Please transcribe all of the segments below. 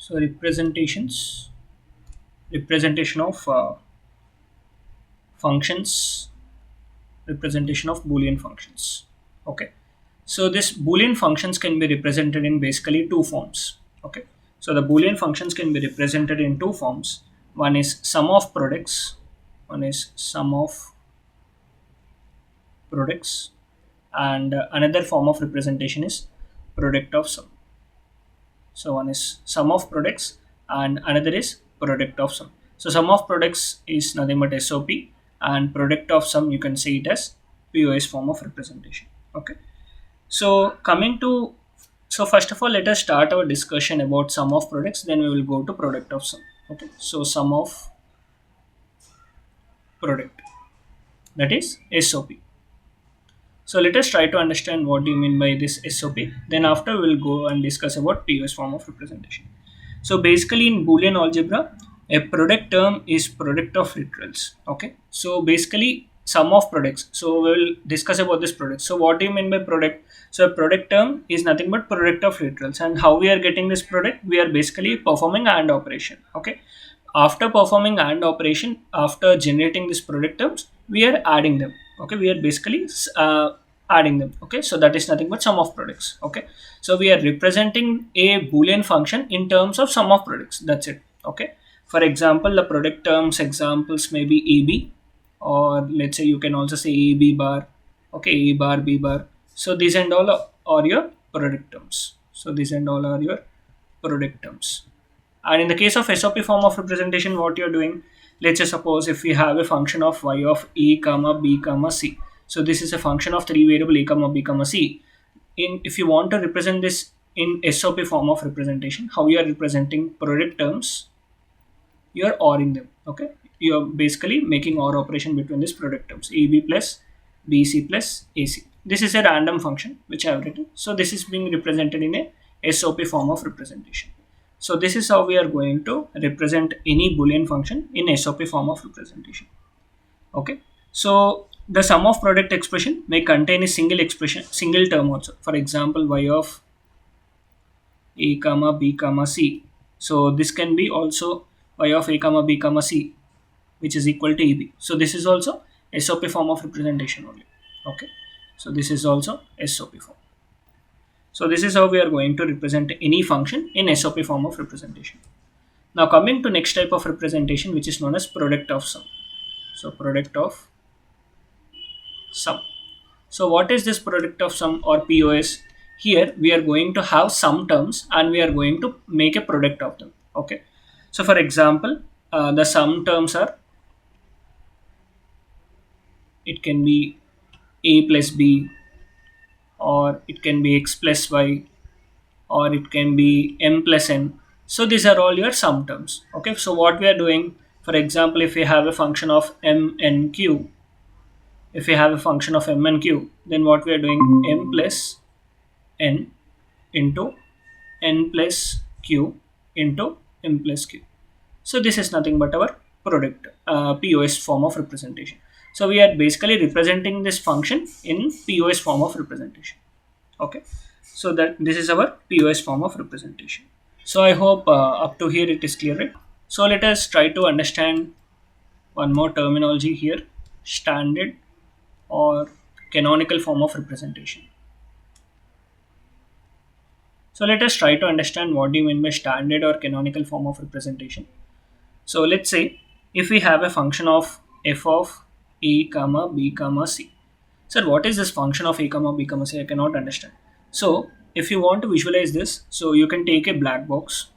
So representation of functions, representation of Boolean functions. Okay. So this Boolean functions can be represented in basically two forms. Okay. So the Boolean functions can be represented in two forms. One is sum of products. One is sum of products, and another form of representation is product of sum. So one is sum of products and another is product of sum. So sum of products is nothing but SOP, and product of sum you can see it as POS form of representation. Okay. So coming to, so first of all, let us start our discussion about sum of products, then we will go to product of sum. Okay. So sum of product, that is SOP. So let us try to understand what do you mean by this SOP. Then after we'll go and discuss about POS form of representation. So basically in Boolean algebra, a product term is product of literals. Okay. So basically sum of products. So we will discuss about this product. So what do you mean by product? So a product term is nothing but product of literals. And how we are getting this product? We are basically performing AND operation. Okay. After performing AND operation, after generating these product terms, we are adding them. Okay. We are basically adding them. Okay. So that is nothing but sum of products. Okay. So we are representing a Boolean function in terms of sum of products. That's it. Okay. For example, the product terms examples may be AB, or let's say you can also say AB bar. Okay, A bar, B bar. So these and all are your product terms. So these and all are your product terms. And in the case of SOP form of representation, what you're doing, let's say suppose if we have a function of y of a comma b comma c. So this is a function of three variable a comma b comma c. If you want to represent this in SOP form of representation, how you are representing product terms, you are ORing them. Okay, you are basically making OR operation between these product terms, AB plus BC plus AC. This is a random function which I have written. So this is being represented in a SOP form of representation. So this is how we are going to represent any Boolean function in SOP form of representation. Okay. So the sum of product expression may contain a single expression, single term also. For example, y of a comma b comma c. So this can be also y of a comma b comma c, which is equal to eb. So this is also SOP form of representation only. Okay. So this is also SOP form. So this is how we are going to represent any function in SOP form of representation. Now coming to next type of representation, which is known as product of sum. So product of sum. So what is this product of sum or POS? Here we are going to have some terms and we are going to make a product of them. Okay. So for example, the sum terms are, it can be a plus b, or it can be x plus y, or it can be m plus n. So these are all your sum terms. Okay. So what we are doing, for example, if we have a function of m and q, if we have a function of m and q, then what we are doing, m plus n into n plus q into m plus q. So this is nothing but our product POS form of representation. So we are basically representing this function in POS form of representation. Okay. So that this is our POS form of representation. So I hope up to here it is clear, right? So let us try to understand one more terminology here, standard or canonical form of representation. So let us try to understand what do you mean by standard or canonical form of representation. So let's say if we have a function of f of a comma b comma c. Sir, what is this function of a comma b comma c? I cannot understand. So if you want to visualize this, so you can take a black box.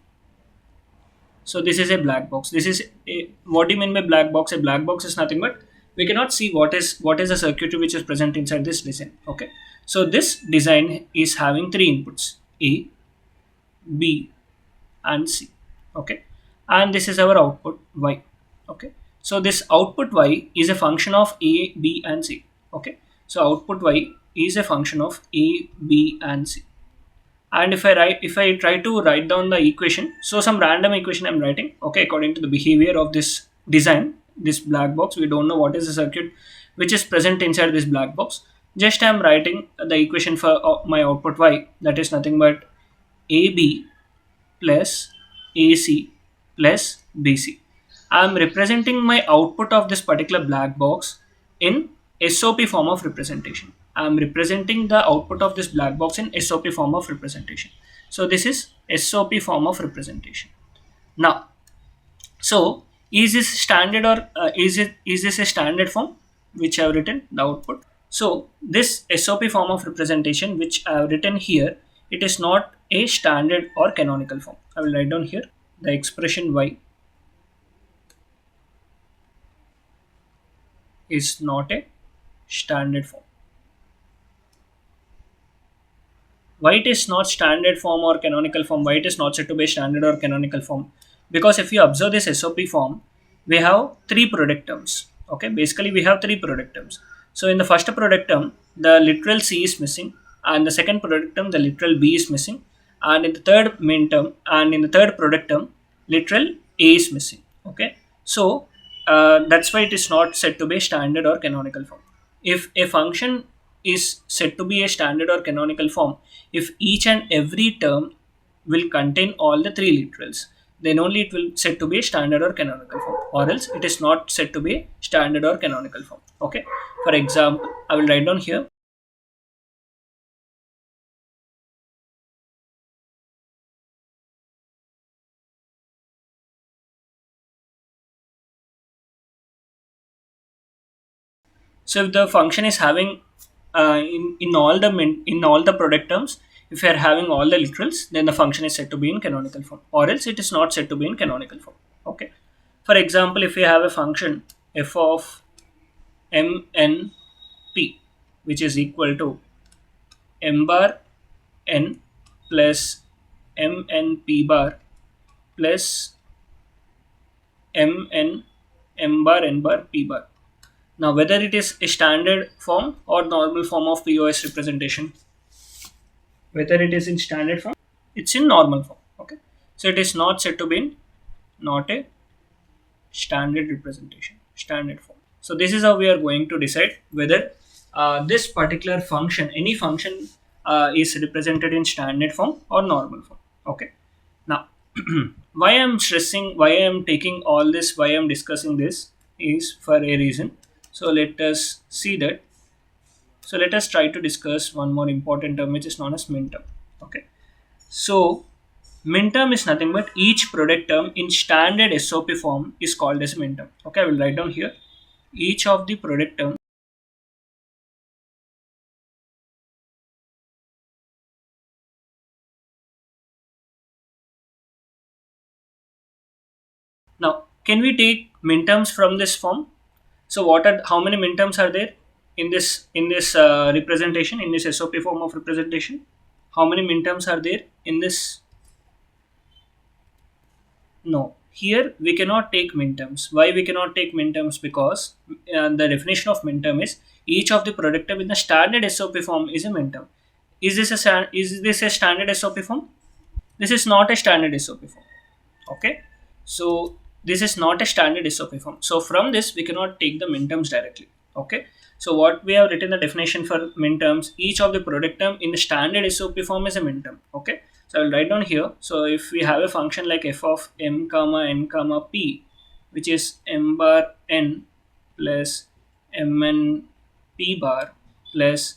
So this is a black box. This is a, what do you mean by black box? A black box is nothing but we cannot see what is the circuitry which is present inside this design. Okay. So this design is having three inputs, A, B and C. Okay. And this is our output Y. Okay. So this output Y is a function of A, B and C. Okay. So output Y is a function of A, B and C. And if I try to write down the equation, so some random equation I'm writing, okay, according to the behavior of this design, this black box, we don't know what is the circuit which is present inside this black box. Just I'm writing the equation for my output Y, that is nothing but AB plus AC plus BC. I am representing my output of this particular black box in SOP form of representation. I am representing the output of this black box in SOP form of representation. So this is SOP form of representation. Now, so is this standard or is this a standard form which I have written the output? So this SOP form of representation which I have written here, it is not a standard or canonical form. I will write down here the expression y is not a standard form. Why it is not standard form or canonical form? Why it is not said to be standard or canonical form? Because if you observe this SOP form, we have three product terms. Okay, basically we have three product terms. So in the first product term, the literal C is missing, and the second product term, the literal B is missing, and in the third main term, and in the third product term, literal A is missing. Okay, so that's why it is not said to be standard or canonical form. If a function is said to be a standard or canonical form, if each and every term will contain all the three literals, then only it will said to be a standard or canonical form, or else it is not said to be a standard or canonical form. Okay, for example, I will write down here. So if the function is having in all the in all the product terms, if you are having all the literals, then the function is said to be in canonical form, or else it is not said to be in canonical form. Okay, for example, if we have a function f of mn p, which is equal to m bar n plus mn p bar plus mn m bar n bar p bar. Now, whether it is a standard form or normal form of POS representation, whether it is in standard form, it's in normal form. Okay, so it is not said to be in not a standard representation, standard form. So this is how we are going to decide whether this particular function, any function, is represented in standard form or normal form. Okay, now why I am stressing, why I am taking all this, why I am discussing this is for a reason. So let us see that. So let us try to discuss one more important term which is known as min term. Okay. So min term is nothing but each product term in standard SOP form is called as min term. Okay, I will write down here each of the product term. Now, can we take min terms from this form? So what are how many min terms are there in this representation, in this SOP form of representation? How many min terms are there in this? No, here we cannot take min terms. Why we cannot take min terms? Because the definition of min term is each of the product term in the standard SOP form is a min term. Is this a standard SOP form? This is not a standard SOP form. Okay, so this is not a standard SOP form. So from this we cannot take the min terms directly. Okay, so what we have written the definition for min terms, each of the product term in the standard SOP form is a min term. Okay, so I will write down here. So if we have a function like f of m comma n comma p, which is m bar n plus mn p bar plus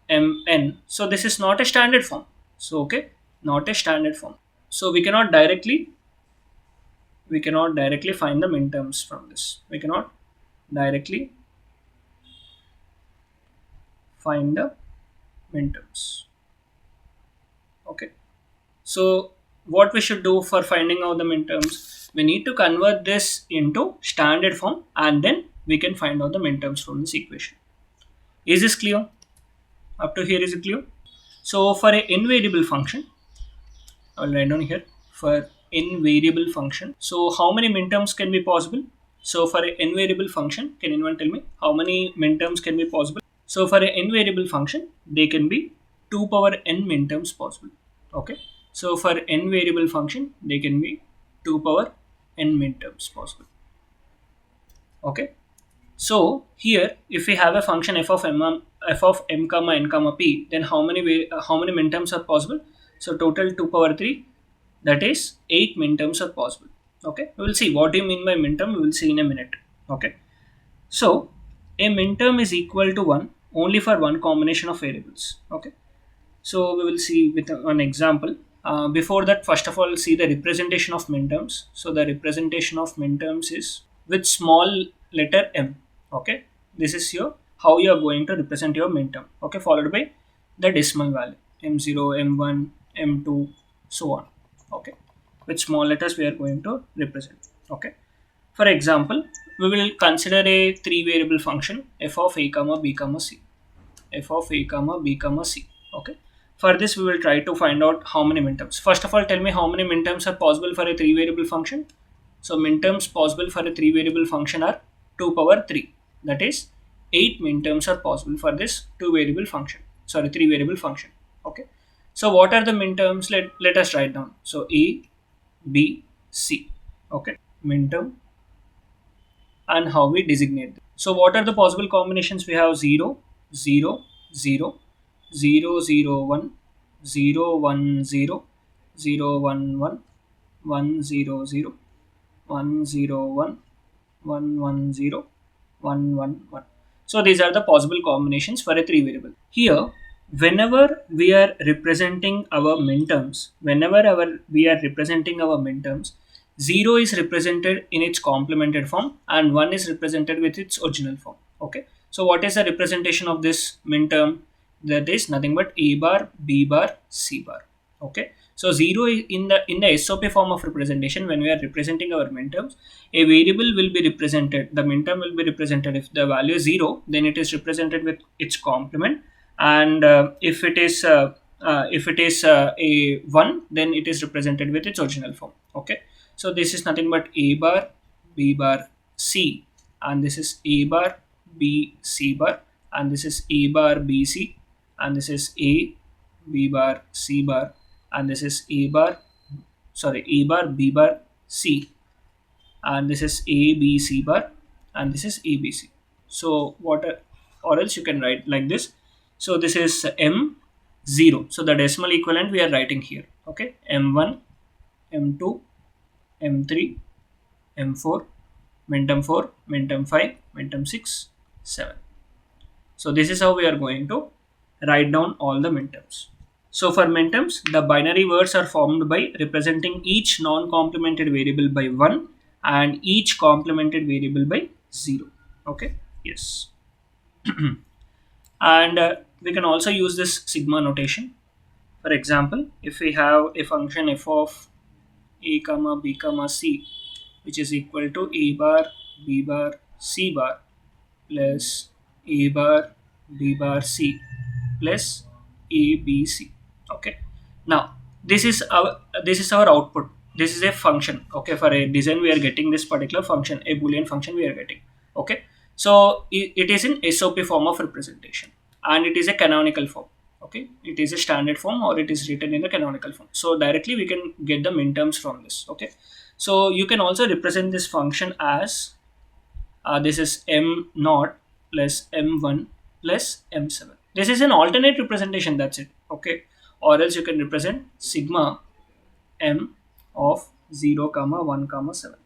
mn, so this is not a standard form. So okay, not a standard form. So we cannot directly find the min terms from this. We cannot directly find the min terms. Okay, so what we should do for finding out the min terms, we need to convert this into standard form, and then we can find out the min terms from this equation. Is this clear? Up to here, is it clear? So for a n variable function, I will write down here for n variable function. So how many min terms can be possible? So for a n variable function, can anyone tell me how many min terms can be possible? So for a n variable function, they can be 2 power n min terms possible. Okay. So for n variable function, they can be 2 power n min terms possible. Okay. So here, if we have a function f of m comma n comma p, then how many min terms are possible? So total 2 power 3 That is 8 minterms are possible. Okay, we will see what do you mean by minterm. We will see in a minute. Okay, so a minterm is equal to 1 only for one combination of variables. Okay, so we will see with an example. Before that, first of all, see the representation of minterms. So the representation of minterms is with small letter m. Okay, this is your how you are going to represent your minterm. Okay, followed by the decimal value m0, m1, m2, so on. Okay, with small letters we are going to represent. Okay, for example, we will consider a three variable function f of a comma b comma c. F of a comma b comma c. Okay, for this we will try to find out how many minterms. First of all, tell me how many minterms are possible for a three variable function. So minterms possible for a three variable function are 2 power 3. That is 8 minterms are possible for this two variable function, sorry, three variable function. Okay, so what are the minterms? Let us write down. So a, b, c. Okay, minterm and how we designate them. So what are the possible combinations? We have 0, 0, 0, 0, 0, 1, 0, 1, 0, 0, 1, 1, 1, 0, 0, 1, 0, 1, 1, 1, 0, 1, 1, 1. So these are the possible combinations for a three variable. Here, whenever we are representing our minterms, we are representing our minterms, 0 is represented in its complemented form and 1 is represented with its original form. Okay, so what is the representation of this minterm? That is nothing but a bar, b bar, c bar. Okay, so 0 is in the SOP form of representation. When we are representing our minterms, a variable will be represented, the minterm will be represented. If the value is 0, then it is represented with its complement, and if it is a 1, then it is represented with its original form. Okay, so this is nothing but a bar, b bar, c, and this is a bar, b, c bar, and this is a bar, b, c, and this is a, b bar, c bar, and this is a bar, sorry, a bar, b bar, c, and this is a, b, c bar, and this is a, b, c. So what or else you can write like this. So this is m0, so the decimal equivalent we are writing here. Okay, m1, m2, m3, m4, minterm 4, minterm 5, minterm 6, 7. So this is how we are going to write down all the minterms. So for minterms, the binary words are formed by representing each non-complemented variable by 1 and each complemented variable by 0. Okay, yes. And we can also use this sigma notation. For example, if we have a function f of a comma b comma c, which is equal to a bar, b bar, c bar plus a bar, b bar, c plus a, b, c. Okay, now this is our output. This is a function. Okay, for a design we are getting this particular function, a Boolean function we are getting. Okay, so it is in SOP form of representation and it is a canonical form. Okay, it is a standard form or it is written in the canonical form. So directly we can get the minterms from this. Okay, so you can also represent this function as this is m naught plus m1 plus m7. This is an alternate representation, that's it. Okay, or else you can represent sigma m of 0 comma 1 comma 7.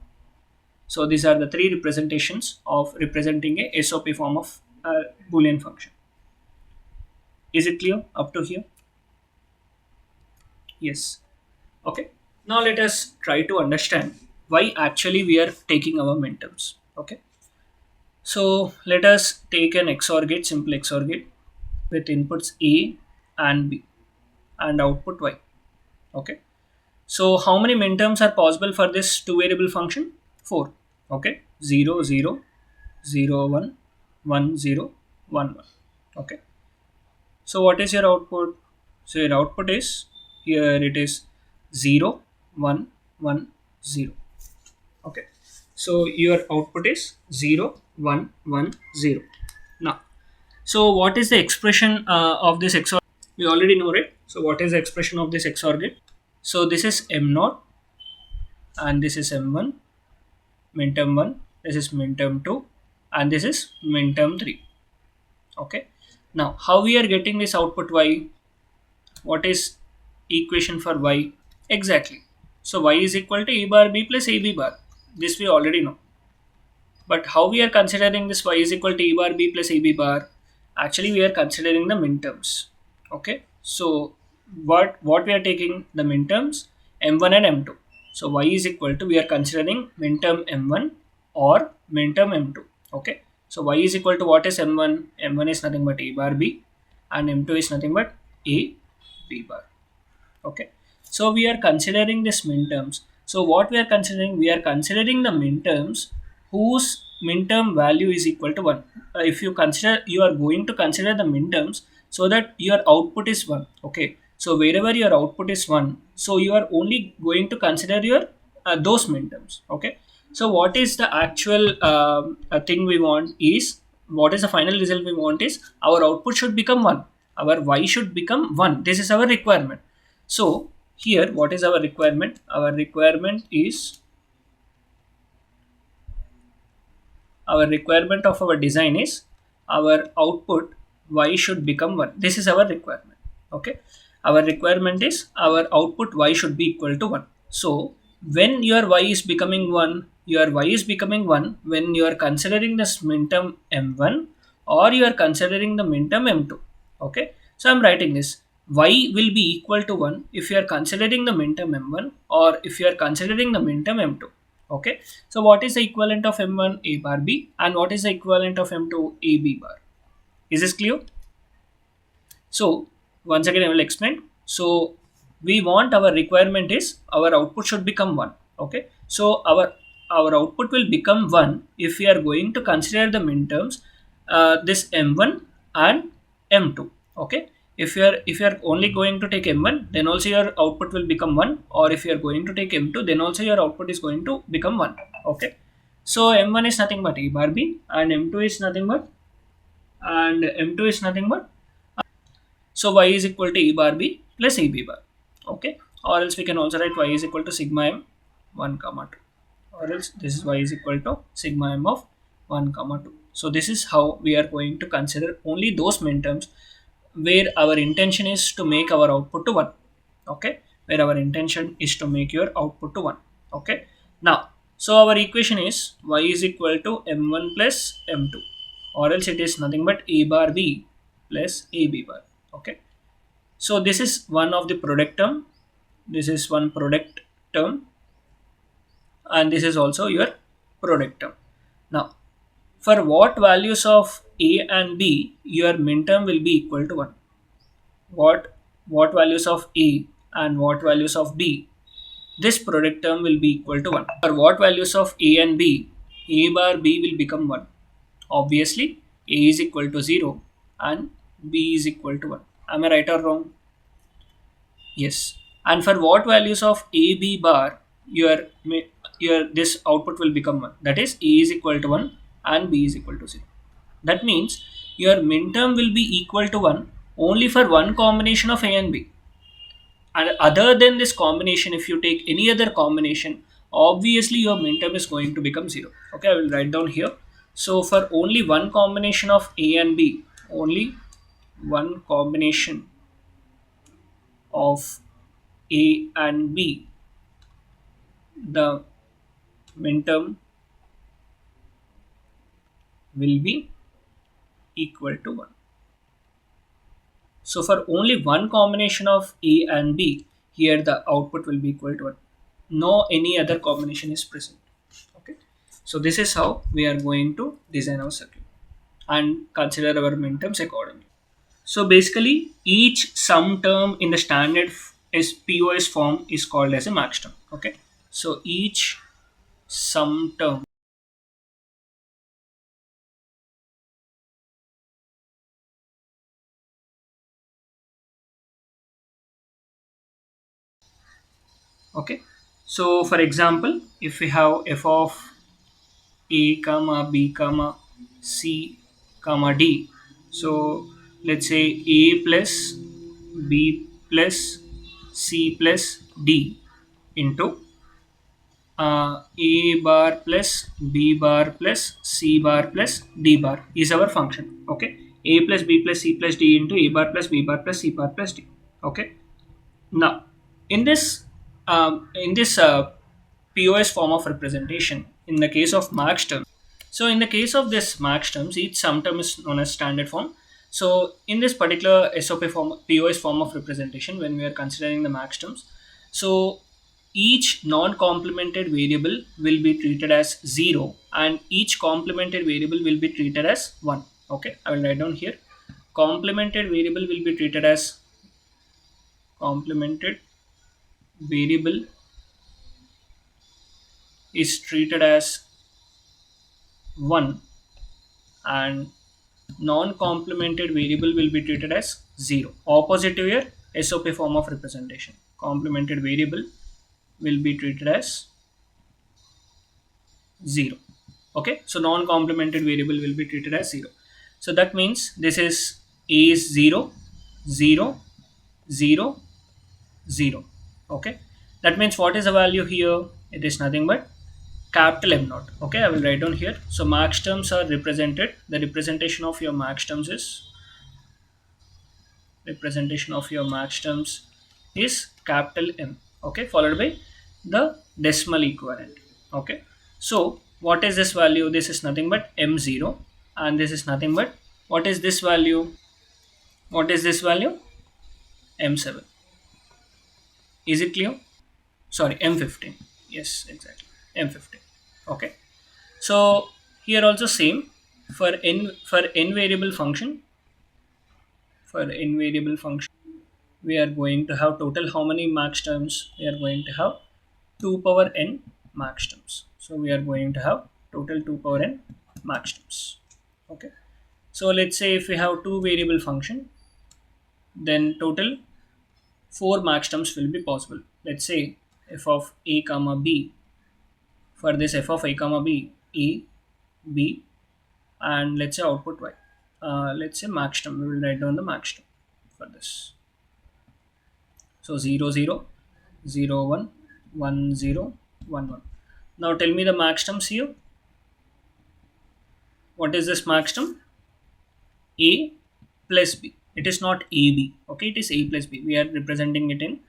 So these are the three representations of representing a SOP form of Boolean function. Is it clear up to here? Yes. Okay, now let us try to understand why actually we are taking our minterms. Okay, so let us take an XOR gate, simple XOR gate with inputs A and B and output Y. Okay, so how many minterms are possible for this two variable function? 4. Okay, 0, 0, 0, 1, 1, 0, 1, 1. Okay, so what is your output? So your output is, here it is 0, 1, 1, 0. Okay, so your output is 0, 1, 1, 0. Now, so what is the expression of this XOR? We already know it. So what is the expression of this XOR gate? So this is m0 and this is m1, minterm 1, this is minterm 2, and this is minterm 3. Okay, now how we are getting this output y? What is equation for y? Exactly, So y is equal to a bar b plus ab bar. This we already know. But how we are considering this y is equal to e bar b plus ab bar? Actually, we are considering the minterms. Okay. So what we are taking the minterms m1 and m2. So y is equal to, we are considering minterm m1 or minterm m2. Okay. So y is equal to, what is m1? M1 is nothing but a bar b, and m2 is nothing but a b bar. Okay. So we are considering this minterms. So what we are considering? We are considering the minterms whose minterm value is equal to 1. If you consider, you are going to consider the minterms so that your output is 1. Okay. So wherever your output is 1, so you are only going to consider your those minterms. Okay. So what is the actual thing we want is, what is the final result we want is, our output should become 1. Our y should become 1. This is our requirement. So here, what is our requirement? Our requirement is, our requirement of our design is, our output y should become 1. This is our requirement. Okay. Our requirement is, our output y should be equal to 1. So when your y is becoming 1, your y is becoming 1 when you are considering this minterm m1 or you are considering the minterm m2. Okay. So I'm writing this, y will be equal to 1 if you are considering the minterm m1 or if you are considering the minterm m2. Okay. So what is the equivalent of m1? A bar b, and what is the equivalent of m2? A b bar. Is this clear? So once again I will explain. So we want, our requirement is, our output should become 1. Okay. So our output will become 1 if we are going to consider the minterms this m1 and m2. Okay. If you are only going to take m1, then also your output will become 1, or if you are going to take m2, then also your output is going to become 1. Okay. So m1 is nothing but a bar b, and m2 is nothing but, and m2 is nothing but, so y is equal to e bar b plus ab bar. Okay. Or else we can also write y is equal to sigma m 1 comma 2. Or else this is y is equal to sigma m of 1 comma 2. So this is how we are going to consider only those minterms where our intention is to make our output to 1. Okay. Where our intention is to make your output to 1. Okay. Now, so our equation is y is equal to m1 plus m2, or else it is nothing but a bar b plus ab bar. Okay. So this is one of the product term, this is one product term, and this is also your product term. Now, for what values of a and b, your minterm will be equal to 1? What values of a and what values of b, this product term will be equal to 1. For what values of a and b, a bar b will become 1. Obviously a is equal to 0 and b is equal to 1. Am I right or wrong? Yes. And for what values of a b bar, your this output will become 1. That is, a is equal to 1 and b is equal to 0. That means your minterm will be equal to 1 only for one combination of a and b. And other than this combination, if you take any other combination, obviously your minterm is going to become 0. Okay, I will write down here. So for only one combination of a and b, only one combination of a and b, the minterm will be equal to 1. So for only one combination of a and b, here the output will be equal to 1. No any other combination is present. Okay. So this is how we are going to design our circuit and consider our minterms accordingly. So basically each sum term in the standard is POS form is called as a max term. Okay. So each sum term, okay. So for example, if we have f of a comma b comma c comma d, so let's say a plus b plus c plus d into a bar plus b bar plus c bar plus d bar is our function. Okay. A plus b plus c plus d into a bar plus b bar plus c bar plus d. Okay. Now in this in this POS form of representation, in the case of max terms, so in the case of this max terms, each sum term is known as standard form. So in this particular SOP form, POS form of representation, when we are considering the max terms, so each non-complemented variable will be treated as 0 and each complemented variable will be treated as 1. Okay, I will write down here. Complemented variable will be treated as complemented variable is treated as 1 and non-complemented variable will be treated as 0. Opposite to your SOP form of representation. Complemented variable will be treated as 0. Okay, so non-complemented variable will be treated as 0. So that means this is A is 0, 0, 0, 0. Okay, that means what is the value here? It is nothing but capital M naught. Okay, I will write down here. So max terms are represented. The representation of your max terms is capital M. Okay, followed by the decimal equivalent. Okay, so what is this value? This is nothing but M0, and this is nothing but what is this value? What is this value? M7. Is it clear? Sorry, M15. Yes, exactly. M15. Okay. So here also same for n variable function. For n variable function, we are going to have total how many max terms? We are going to have 2 power n max terms. So we are going to have total 2 power n max terms. Okay. So let's say if we have two variable function, then total 4 max terms will be possible. Let's say f of a comma b. For this f of a comma b, a, b, and let's say output y. Let's say max term. We will write down the max term for this. So 0, 0, 0, 1, 1, 0, 1, 1. Now tell me the max terms here. What is this max term? A plus b. It is not AB. Okay, it is A plus B. We are representing it in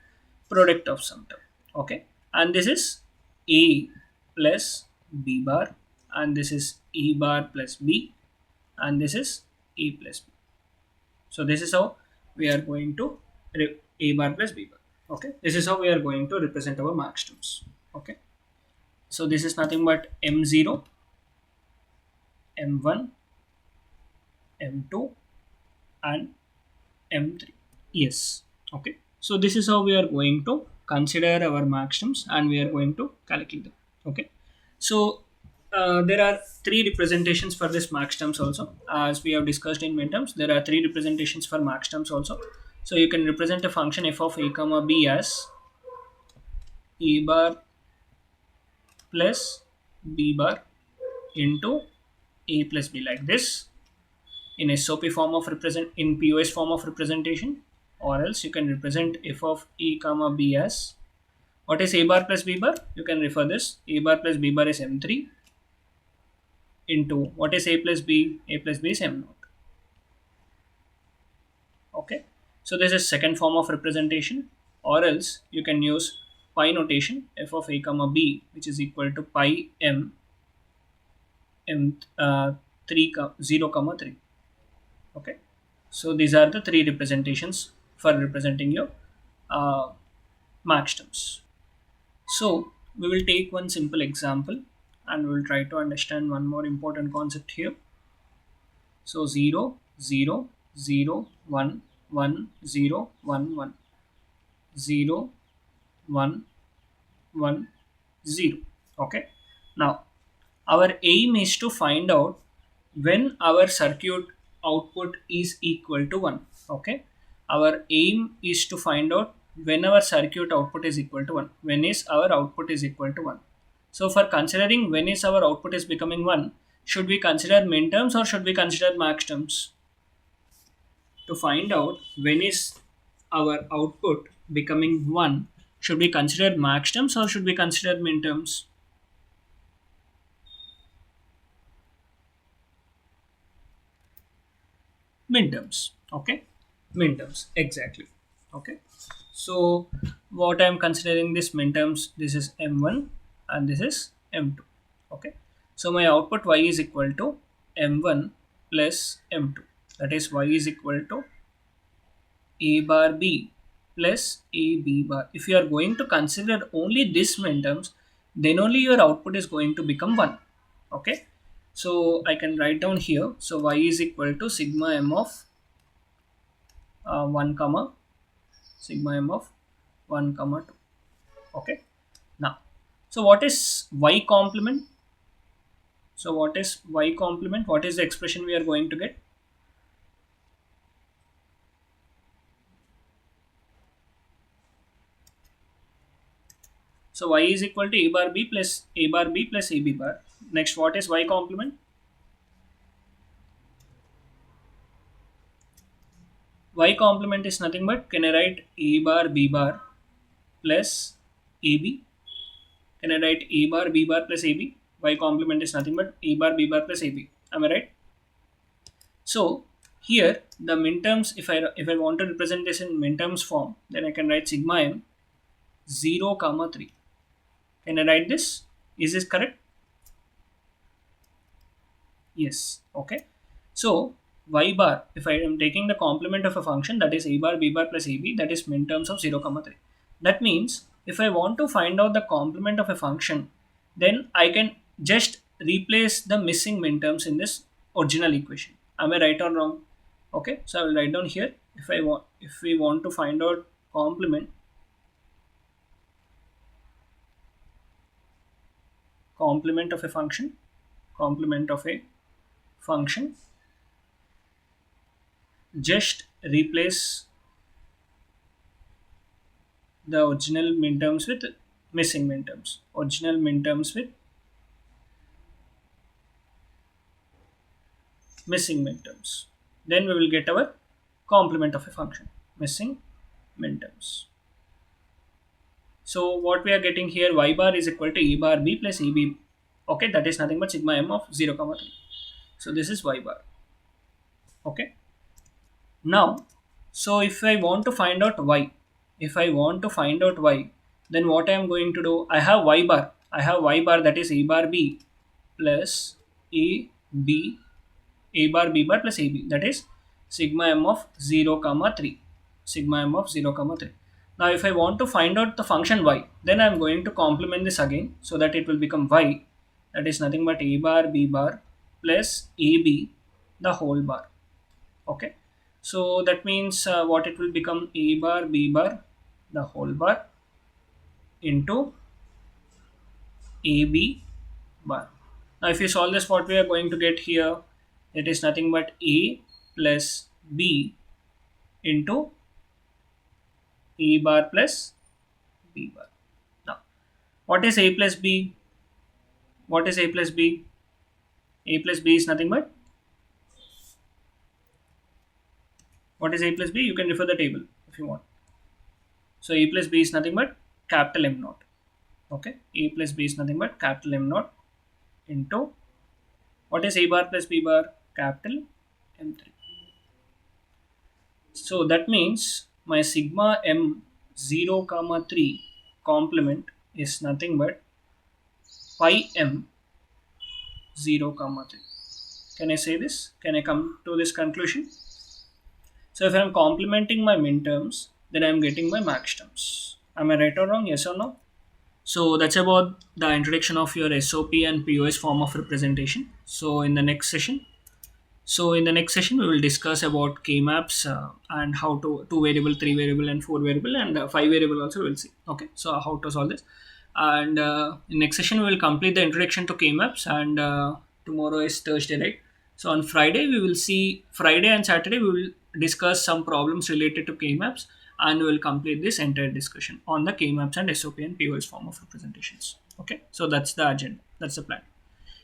product of sum term. Okay, and this is A plus B bar, and this is A bar plus B, and this is A plus B. So this is how we are going to A bar plus B bar. Okay, this is how we are going to represent our max terms. Okay, so this is nothing but M0, M1, M2, and M3. Yes. Okay. So this is how we are going to consider our max terms and we are going to calculate them. Okay. So there are three representations for this max terms also. As we have discussed in min terms, there are three representations for max terms also. So you can represent a function f of a comma b as a bar plus b bar into a plus b like this in SOP form of represent in POS form of representation, or else you can represent f of a comma b as what is a bar plus b bar? You can refer this a bar plus b bar is m3 into what is a plus b? A plus b is m naught. Okay, so this is second form of representation, or else you can use pi notation f of a comma b, which is equal to pi m 3 0 comma 3. Okay, so these are the three representations for representing your max terms. So we will take one simple example and we will try to understand one more important concept here. So 0, 0, 0, 1, 1, 0, 1, 1, 0, 1, 1, 0. Okay. Now our aim is to find out when our circuit output is equal to 1. Okay, our aim is to find out when our circuit output is equal to 1. When is our output is equal to 1? So for considering when is our output is becoming 1, should we consider min terms or should we consider max terms? To find out when is our output becoming 1, should we consider max terms or should we consider min terms? Min terms. Okay, min terms exactly. Okay, so what I'm considering this minterms, this is m1 and this is m2. Okay, so my output y is equal to m1 plus m2, that is y is equal to a bar b plus a b bar. If you are going to consider only this minterms, then only your output is going to become 1. Okay, so I can write down here, so y is equal to sigma m of 1 comma sigma m of 1 comma 2. Okay, now, so what is y complement? So what is y complement? What is the expression we are going to get? So y is equal to a bar b plus a bar b plus a b bar. Next, what is y complement? Y complement is nothing but, can I write a bar b bar plus ab? Can I write a bar b bar plus ab? Y complement is nothing but a bar b bar plus ab. Am I right? So here the minterms, if I want to represent this in minterms form, then I can write sigma m 0 comma 3. Can I write this? Is this correct? Yes. Okay. So y bar, if I am taking the complement of a function, that is a bar b bar plus ab, that is minterms of 0 comma 3. That means if I want to find out the complement of a function, then I can just replace the missing minterms in this original equation. Am I right or wrong? Okay. So I will write down here, if we want to find out complement of a function, complement of a function, just replace the original minterms with missing minterms. Original minterms with missing minterms. Then we will get our complement of a function. Missing minterms. So what we are getting here, y bar is equal to a bar b plus ab. Okay, that is nothing but sigma m of 0 comma 3. So this is y bar. Okay. Now, so if I want to find out y, then what I am going to do, I have y bar. I have y bar, that is a bar b plus a b, a bar b bar plus ab, that is sigma m of 0 comma 3. Sigma m of 0 comma 3. Now if I want to find out the function y, then I am going to complement this again, so that it will become y, that is nothing but a bar b bar plus ab the whole bar. Okay, so that means what it will become, a bar b bar the whole bar into ab bar. Now if you solve this, what we are going to get here, it is nothing but a plus b into a bar plus b bar. Now what is a plus b? What is a plus b? A plus b is nothing but, what is a plus b? You can refer the table if you want. So a plus b is nothing but capital M naught. Okay, a plus b is nothing but capital M naught into, what is a bar plus b bar? Capital M3. So that means my sigma m 0 comma 3 complement is nothing but pi m 0 comma 3. Can I say this? Can I come to this conclusion? So if I am complementing my minterms, then I am getting my max terms. Am I right or wrong? Yes or no? So that's about the introduction of your SOP and POS form of representation. So in the next session, we will discuss about K-maps and how to 2 variable, 3 variable, and 4 variable, and 5 variable also we will see. Okay, so how to solve this. And in next session, we will complete the introduction to K-maps, and tomorrow is Thursday, right? So on Friday, Friday and Saturday, we will discuss some problems related to K-maps, and we will complete this entire discussion on the K-maps and SOP and POS form of representations. Okay, so that's the agenda. That's the plan.